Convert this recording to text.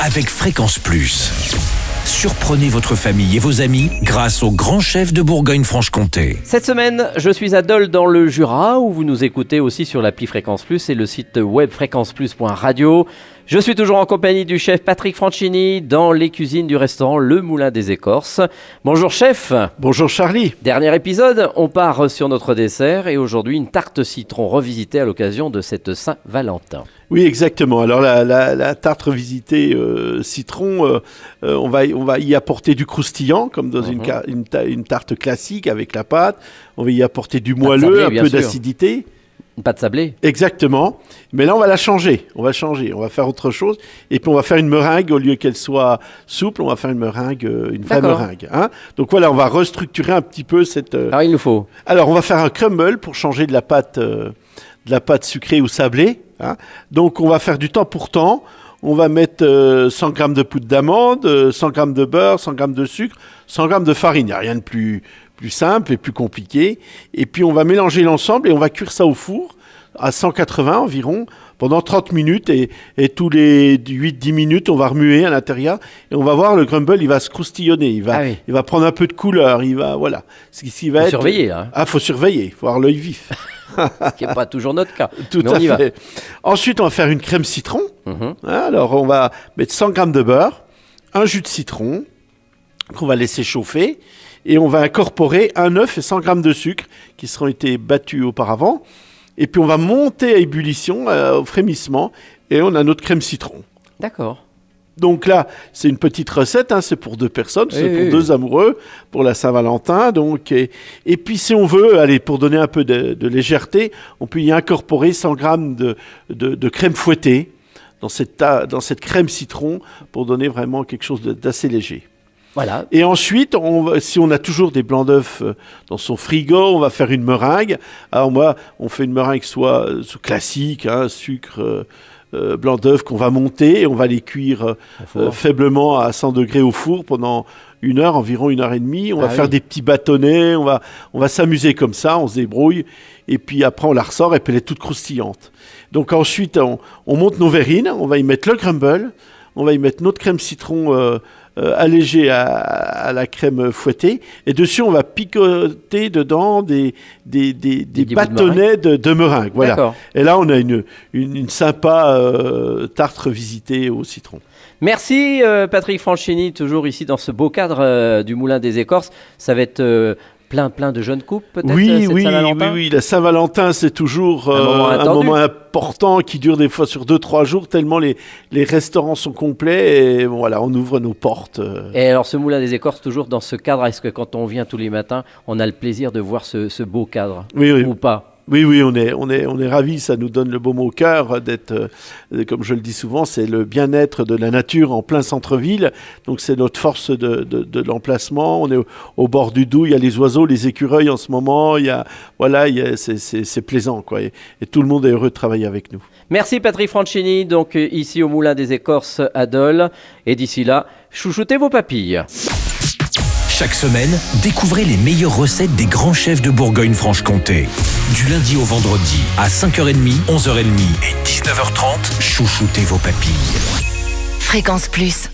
avec Fréquence Plus. Surprenez votre famille et vos amis grâce au grand chef de Bourgogne-Franche-Comté. Cette semaine, je suis à Dole dans le Jura, où vous nous écoutez aussi sur l'appli Fréquence Plus et le site web fréquenceplus.radio. Je suis toujours en compagnie du chef Patrick Franchini dans les cuisines du restaurant Le Moulin des Écorces. Bonjour chef. Bonjour Charlie. Dernier épisode, on part sur notre dessert et aujourd'hui une tarte citron revisitée à l'occasion de cette Saint-Valentin. Oui, exactement. Alors la tarte revisitée citron, on va y apporter du croustillant comme dans une tarte classique avec la pâte. On va y apporter du moelleux, un peu d'acidité. Une pâte sablée. Exactement. Mais là, on va la changer. On va faire autre chose. Et puis, on va faire une meringue. Au lieu qu'elle soit souple, on va faire une meringue, une vraie meringue. Hein. Donc voilà, on va restructurer un petit peu cette... Alors, il nous faut... Alors, on va faire un crumble pour changer de la pâte sucrée ou sablée. Hein. Donc, on va faire du temps pour temps. On va mettre 100 g de poudre d'amande, 100 g de beurre, 100 g de sucre, 100 g de farine. Il n'y a rien de plus simple et plus compliqué. Et puis, on va mélanger l'ensemble et on va cuire ça au four à 180 environ pendant 30 minutes. Et tous les 8-10 minutes, on va remuer à l'intérieur. Et on va voir, le crumble, il va se croustillonner. Il va prendre un peu de couleur. Surveiller, là. Ah, faut surveiller. Il faut avoir l'œil vif. Ce qui n'est pas toujours notre cas. Tout à fait. Ensuite, on va faire une crème citron. Alors, on va mettre 100 g de beurre, un jus de citron qu'on va laisser chauffer. Et on va incorporer un œuf et 100 g de sucre qui seront été battus auparavant. Et puis, on va monter à ébullition, au frémissement. Et on a notre crème citron. D'accord. Donc là, c'est une petite recette, hein, c'est pour 2 personnes, c'est pour 2 amoureux, pour la Saint-Valentin. Donc, et puis si on veut, allez, pour donner un peu de légèreté, on peut y incorporer 100 g de crème fouettée dans cette crème citron pour donner vraiment quelque chose d'assez léger. Voilà. Et ensuite, si on a toujours des blancs d'œufs dans son frigo, on va faire une meringue. Alors moi, on fait une meringue soit classique, hein, sucre... blanc d'œuf qu'on va monter et on va les cuire faiblement à 100 degrés au four pendant environ 1h30. On va faire des petits bâtonnets, on va s'amuser comme ça, on se débrouille et puis après on la ressort et puis elle est toute croustillante. Donc ensuite on monte nos verrines, on va y mettre le crumble, on va y mettre notre crème citron allégée à la crème fouettée et dessus on va picoter dedans des bâtonnets de meringue. Voilà. D'accord. Et là on a une sympa tarte revisitée au citron. Merci Patrick Franchini, toujours ici dans ce beau cadre du Moulin des Écorces. Ça va être plein de jeunes couples peut-être. Oui, la Saint-Valentin c'est toujours un moment important qui dure des fois sur 2-3 jours tellement les restaurants sont complets et voilà, on ouvre nos portes. Et alors ce Moulin des Écorces toujours dans ce cadre, est-ce que quand on vient tous les matins, on a le plaisir de voir ce beau cadre ou pas? Oui, on est ravis, ça nous donne le baume au cœur d'être, comme je le dis souvent, c'est le bien-être de la nature en plein centre-ville, donc c'est notre force de l'emplacement, on est au bord du Doubs, il y a les oiseaux, les écureuils en ce moment, c'est plaisant, quoi, et tout le monde est heureux de travailler avec nous. Merci Patrick Franchini, donc ici au Moulin des Écorces à Dole, et d'ici là, chouchoutez vos papilles. Chaque semaine, découvrez les meilleures recettes des grands chefs de Bourgogne-Franche-Comté. Du lundi au vendredi, à 5h30, 11h30 et 19h30, chouchoutez vos papilles. Fréquence Plus.